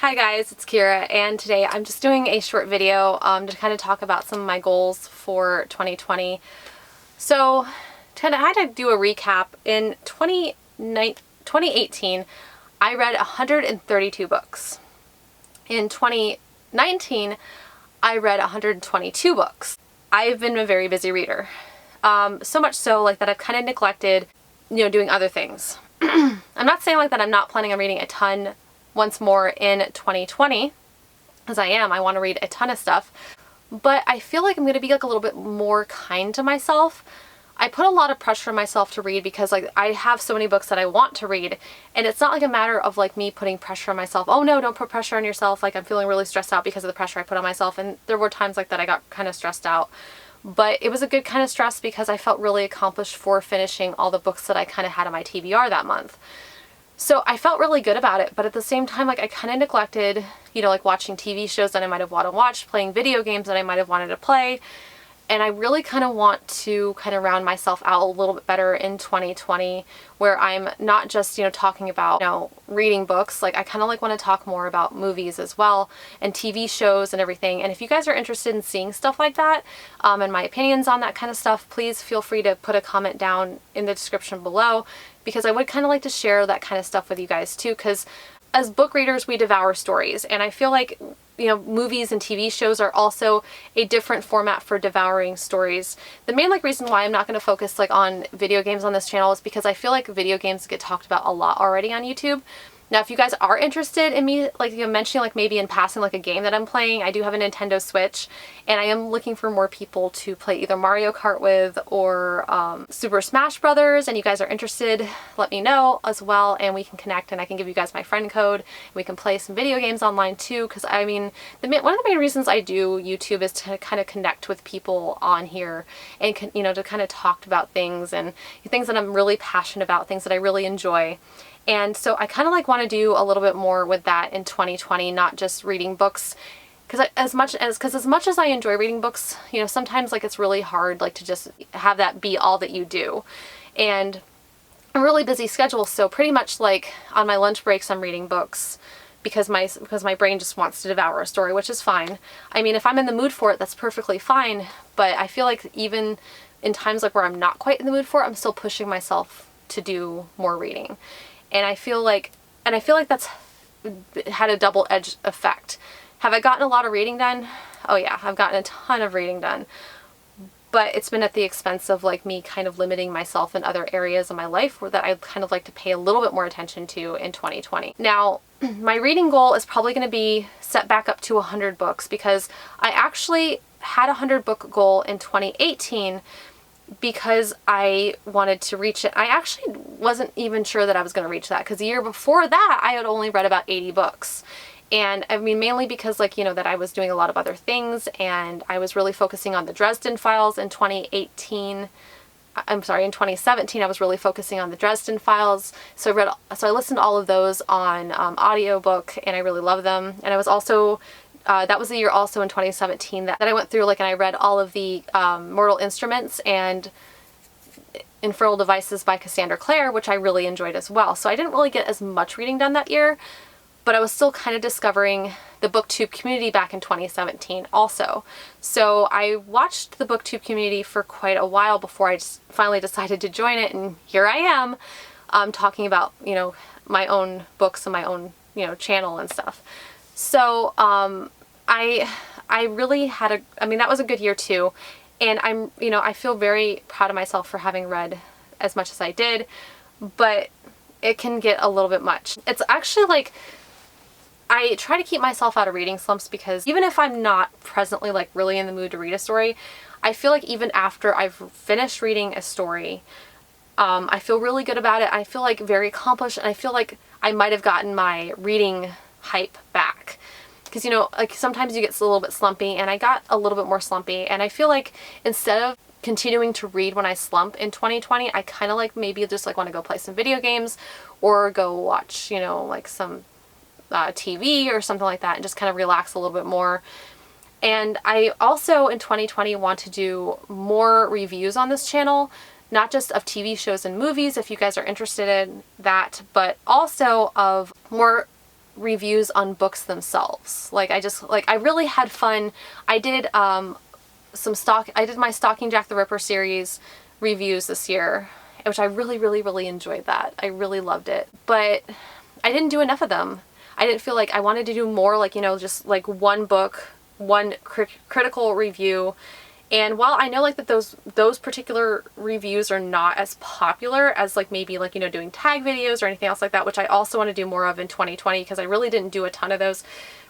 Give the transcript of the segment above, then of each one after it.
Hi guys, it's Kira, and today I'm just doing a short video to kind of talk about some of my goals for 2020. So, I had to do a recap. In 2018, I read 132 books. In 2019, I read 122 books. I've been a very busy reader. So much so that I've kind of neglected, doing other things. I'm not saying that I'm not planning on reading a ton once more in 2020, as I am. I want to read a ton of stuff, but I feel like I'm going to be a little bit more kind to myself. I put a lot of pressure on myself to read because I have so many books that I want to read, and it's not a matter of me putting pressure on myself. Oh no, don't put pressure on yourself. I'm feeling really stressed out because of the pressure I put on myself, and there were times that I got kind of stressed out. But it was a good kind of stress because I felt really accomplished for finishing all the books that I kind of had on my TBR that month. So I felt really good about it, but at the same time, I kind of neglected, watching TV shows that I might have wanted to watch, playing video games that I might have wanted to play. And I really kind of want to round myself out a little bit better in 2020, where I'm not just, talking about, reading books. I kind of want to talk more about movies as well, and TV shows and everything. And if you guys are interested in seeing stuff like that, and my opinions on that kind of stuff, please feel free to put a comment down in the description below, because I would kind of like to share that kind of stuff with you guys too, because as book readers, we devour stories, and I feel like movies and TV shows are also a different format for devouring stories. The main reason why I'm not going to focus on video games on this channel is because I feel like video games get talked about a lot already on YouTube. Now, if you guys are interested in me mentioning maybe in passing a game that I'm playing, I do have a Nintendo Switch, and I am looking for more people to play either Mario Kart with or Super Smash Brothers. And you guys are interested, let me know as well, and we can connect, and I can give you guys my friend code, and we can play some video games online too. Because one of the main reasons I do YouTube is to kind of connect with people on here, and to kind of talk about things and things that I'm really passionate about, things that I really enjoy. And so I kind of want to do a little bit more with that in 2020, not just reading books. Because as much as I enjoy reading books, sometimes it's really hard to just have that be all that you do. And I'm a really busy schedule, so pretty much on my lunch breaks I'm reading books because my brain just wants to devour a story, which is fine. If I'm in the mood for it, that's perfectly fine. But I feel even in times where I'm not quite in the mood for it, I'm still pushing myself to do more reading. And I feel like that's had a double-edged effect. Have I gotten a lot of reading done? Oh yeah, I've gotten a ton of reading done. But it's been at the expense of me kind of limiting myself in other areas of my life that I'd kind of like to pay a little bit more attention to in 2020. Now, my reading goal is probably going to be set back up to 100 books, because I actually had a 100-book goal in 2018 because I wanted to reach it. I actually wasn't even sure that I was going to reach that, because the year before that I had only read about 80 books. And mainly because that I was doing a lot of other things, and I was really focusing on the Dresden Files in 2018. I'm sorry, in 2017 I was really focusing on the Dresden Files. So I listened to all of those on audiobook, and I really love them. And I was also that was the year also in 2017 that I went through and I read all of the Mortal Instruments and Infernal Devices by Cassandra Clare, which I really enjoyed as well. So I didn't really get as much reading done that year, but I was still kind of discovering the BookTube community back in 2017 also. So I watched the BookTube community for quite a while before I just finally decided to join it, and here I am talking about my own books and my own channel and stuff. So I really had that was a good year too. And I feel very proud of myself for having read as much as I did, but it can get a little bit much. It's actually I try to keep myself out of reading slumps, because even if I'm not presently really in the mood to read a story, I feel even after I've finished reading a story, I feel really good about it. I feel very accomplished, and I feel I might have gotten my reading hype back. Because sometimes you get a little bit slumpy, and I got a little bit more slumpy, and I feel instead of continuing to read when I slump in 2020, I kind of maybe just want to go play some video games, or go watch some TV or something like that, and just kind of relax a little bit more. And I also in 2020 want to do more reviews on this channel, not just of TV shows and movies if you guys are interested in that, but also of more reviews on books themselves. Like I really had fun. I did I did my Stalking Jack the Ripper series reviews this year, which I really enjoyed that. I really loved it. But I didn't do enough of them. I didn't feel like I wanted to do more, like, you know, just like one book, one critical review. And while I know like that those particular reviews are not as popular as like maybe like, you know, doing tag videos or anything else like that, which I also want to do more of in 2020 because I really didn't do a ton of those.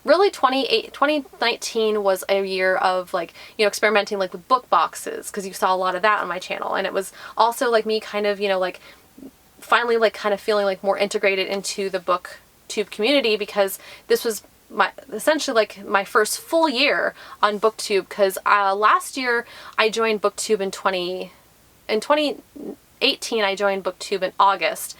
Really 2019 was a year of like, you know, experimenting like with book boxes, because you saw a lot of that on my channel. And it was also like me kind of, you know, like finally like kind of feeling like more integrated into the booktube community, because this was essentially like my first full year on booktube, because last year I joined booktube in 2018. I joined booktube in August,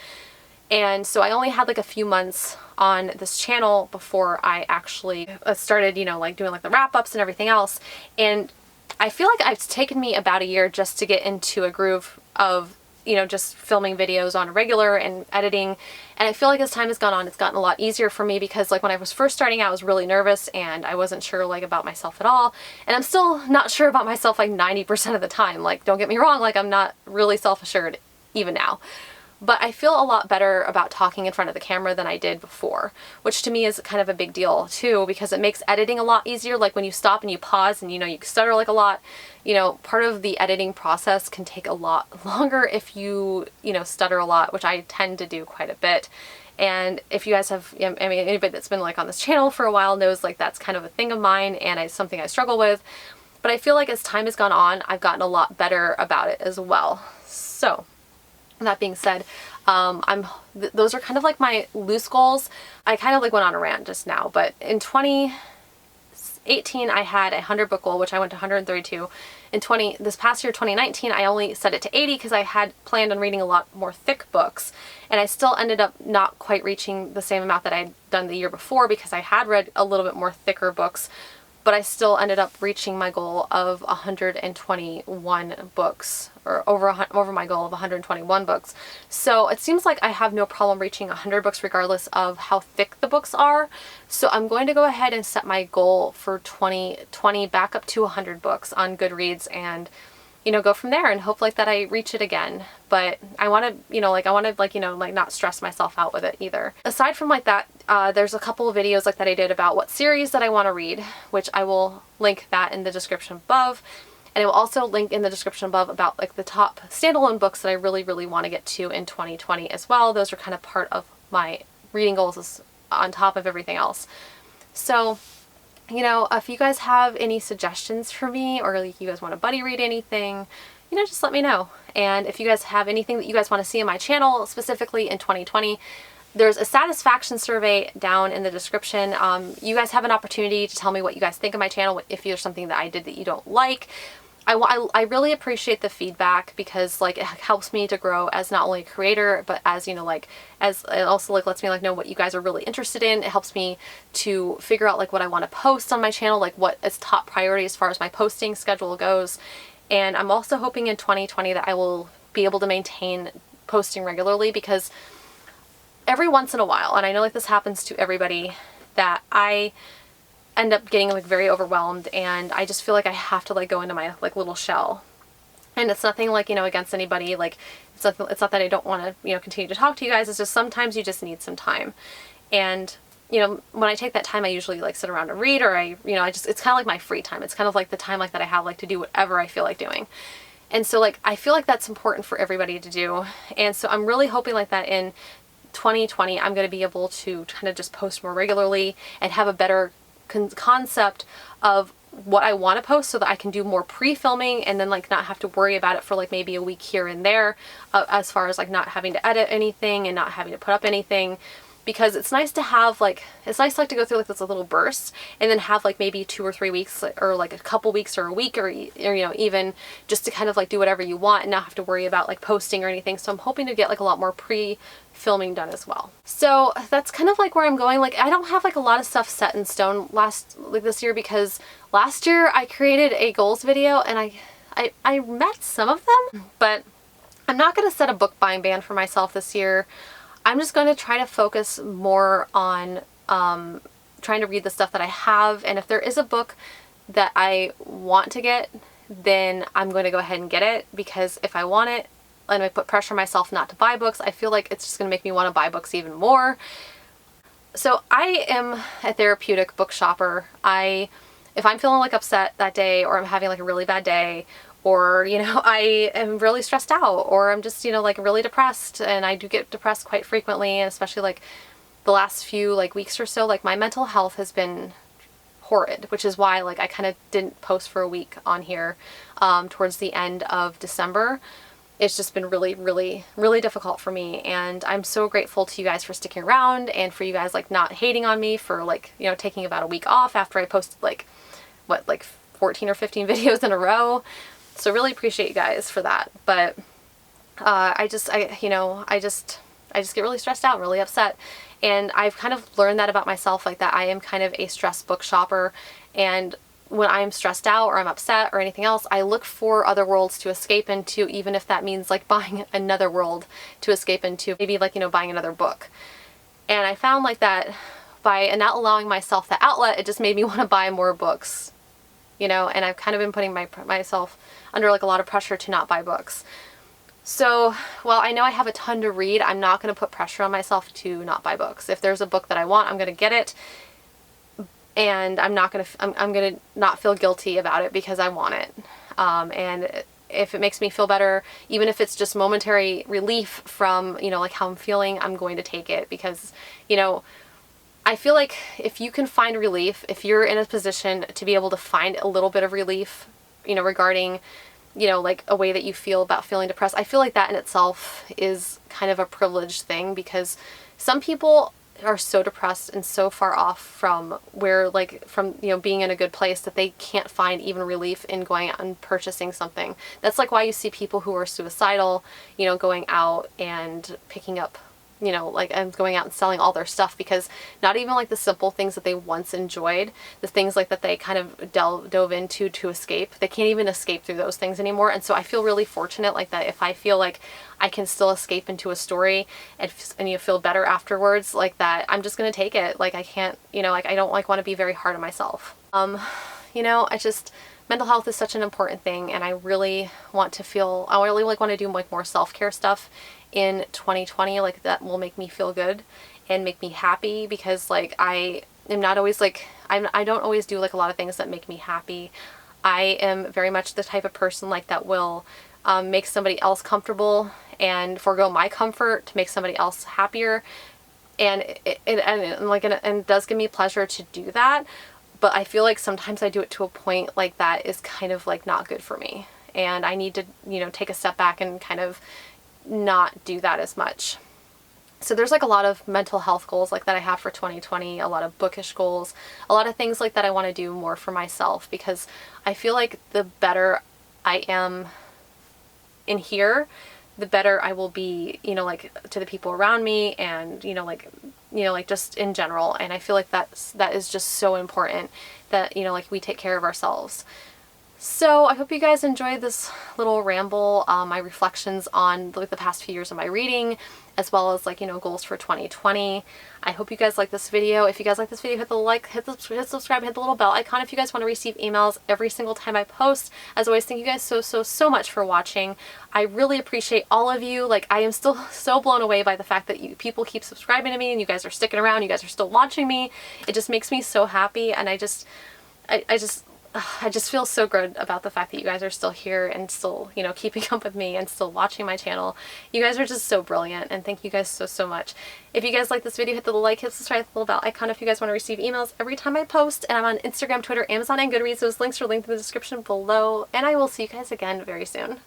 and so I only had like a few months on this channel before I actually started, you know, like doing like the wrap-ups and everything else. And I feel like it's taken me about a year just to get into a groove of, you know, just filming videos on a regular and editing. And I feel like as time has gone on, it's gotten a lot easier for me, because like when I was first starting out, I was really nervous and I wasn't sure like about myself at all. And I'm still not sure about myself like 90% of the time. Like, don't get me wrong, like I'm not really self-assured even now. But I feel a lot better about talking in front of the camera than I did before, which to me is kind of a big deal too, because it makes editing a lot easier. Like when you stop and you pause and, you know, you stutter like a lot, you know, part of the editing process can take a lot longer if you know, stutter a lot, which I tend to do quite a bit. And if you guys have, I mean, anybody that's been like on this channel for a while knows like that's kind of a thing of mine, and it's something I struggle with. But I feel like as time has gone on, I've gotten a lot better about it as well. So that being said, those are kind of like my loose goals. I kind of like went on a rant just now, but in 2018 I had a 100 book goal, which I went to 132. This past year, 2019, I only set it to 80 because I had planned on reading a lot more thick books, and I still ended up not quite reaching the same amount that I had done the year before, because I had read a little bit more thicker books. But I still ended up reaching my goal of 121 books, or over my goal of 121 books. So it seems like I have no problem reaching 100 books regardless of how thick the books are. So I'm going to go ahead and set my goal for 2020 back up to 100 books on Goodreads, and, you know, go from there and hope like that I reach it again. But I want to, you know, like not stress myself out with it either. Aside from like that, there's a couple of videos like that I did about what series that I want to read, which I will link that in the description above. And I will also link in the description above about like the top standalone books that I really want to get to in 2020 as well. Those are kind of part of my reading goals on top of everything else. So, you know, if you guys have any suggestions for me, or like you guys want to buddy read anything, you know, just let me know. And if you guys have anything that you guys want to see on my channel specifically in 2020, there's a satisfaction survey down in the description. You guys have an opportunity to tell me what you guys think of my channel, if there's something that I did that you don't like. I really appreciate the feedback, because like it helps me to grow as not only a creator, but as, you know, like as it also like lets me like know what you guys are really interested in. It helps me to figure out like what I want to post on my channel, like what is top priority as far as my posting schedule goes. And I'm also hoping in 2020 that I will be able to maintain posting regularly, because every once in a while, and I know like this happens to everybody, that I end up getting like very overwhelmed, and I just feel like I have to like go into my like little shell. And it's nothing like, you know, against anybody, like it's not that I don't want to, you know, continue to talk to you guys. It's just sometimes you just need some time. And, you know, when I take that time, I usually like sit around and read, or it's kind of like my free time. It's kind of like the time like that I have like to do whatever I feel like doing. And so like I feel like that's important for everybody to do. And so I'm really hoping like that in 2020 I'm going to be able to kind of just post more regularly and have a better concept of what I want to post, so that I can do more pre-filming and then like not have to worry about it for like maybe a week here and there, as far as like not having to edit anything and not having to put up anything. Because it's nice to have like, it's nice like to go through like this little burst, and then have like maybe 2 or 3 weeks, or like a couple weeks or a week, or you know, even just to kind of like do whatever you want and not have to worry about like posting or anything. So I'm hoping to get like a lot more pre-filming done as well. So that's kind of like where I'm going. Like I don't have like a lot of stuff set in stone this year, because last year I created a goals video and I met some of them, but I'm not going to set a book buying ban for myself this year. I'm just going to try to focus more on trying to read the stuff that I have, and if there is a book that I want to get, then I'm going to go ahead and get it, because if I want it and I put pressure on myself not to buy books, I feel like it's just going to make me want to buy books even more. So I am a therapeutic book shopper. If I'm feeling like upset that day, or I'm having like a really bad day, or, you know, I am really stressed out, or I'm just, you know, like really depressed, and I do get depressed quite frequently, and especially like the last few like weeks or so, like my mental health has been horrid, which is why like I kind of didn't post for a week on here towards the end of December. It's just been really, really, really difficult for me, and I'm so grateful to you guys for sticking around, and for you guys like not hating on me for like, you know, taking about a week off after I posted like, what, like 14 or 15 videos in a row. So really appreciate you guys for that. But I just get really stressed out and really upset. And I've kind of learned that about myself, like that I am kind of a stressed book shopper. And when I'm stressed out or I'm upset or anything else, I look for other worlds to escape into, even if that means like buying another world to escape into, maybe like, you know, buying another book. And I found like that by not allowing myself that outlet, it just made me want to buy more books, you know, and I've kind of been putting myself under like a lot of pressure to not buy books. So while I know I have a ton to read, I'm not going to put pressure on myself to not buy books. If there's a book that I want, I'm going to get it, and I'm going to not feel guilty about it because I want it. And if it makes me feel better, even if it's just momentary relief from, you know, like how I'm feeling, I'm going to take it, because, you know, I feel like if you can find relief, if you're in a position to be able to find a little bit of relief, you know, regarding, you know, like a way that you feel about feeling depressed, I feel like that in itself is kind of a privileged thing, because some people are so depressed and so far off from where, like, from, you know, being in a good place, that they can't find even relief in going out and purchasing something. That's like why you see people who are suicidal, you know, going out and picking up, you know, like, and going out and selling all their stuff, because not even like the simple things that they once enjoyed, the things like that they kind of dove into to escape, they can't even escape through those things anymore. And so I feel really fortunate like that. If I feel like I can still escape into a story and you feel better afterwards, like that, I'm just going to take it. Like I can't, you know, like I don't like want to be very hard on myself. You know, mental health is such an important thing, and I really want to do like more self-care stuff in 2020, like that will make me feel good and make me happy, because like I am not always like, I don't always do like a lot of things that make me happy. I am very much the type of person like that will make somebody else comfortable and forego my comfort to make somebody else happier, and it does give me pleasure to do that. But I feel like sometimes I do it to a point like that is kind of like not good for me, and I need to, you know, take a step back and kind of not do that as much. So there's like a lot of mental health goals like that I have for 2020, a lot of bookish goals, a lot of things like that I want to do more for myself, because I feel like the better I am in here, the better I will be, you know, like to the people around me, and, you know, like just in general. And I feel like that is just so important, that, you know, like we take care of ourselves. So I hope you guys enjoyed this little ramble, my reflections on like the past few years of my reading, as well as like, you know, goals for 2020. I hope you guys like this video. If you guys like this video, hit the like, hit subscribe, hit the little bell icon if you guys want to receive emails every single time I post. As always, thank you guys so much for watching. I really appreciate all of you. Like, I am still so blown away by the fact that people keep subscribing to me, and you guys are sticking around, you guys are still watching me. It just makes me so happy, and I just feel so good about the fact that you guys are still here and still, you know, keeping up with me and still watching my channel. You guys are just so brilliant, and thank you guys so much. If you guys like this video, hit the like, hit subscribe, hit the little bell icon if you guys want to receive emails every time I post. And I'm on Instagram, Twitter, Amazon, and Goodreads. Those links are linked in the description below, and I will see you guys again very soon.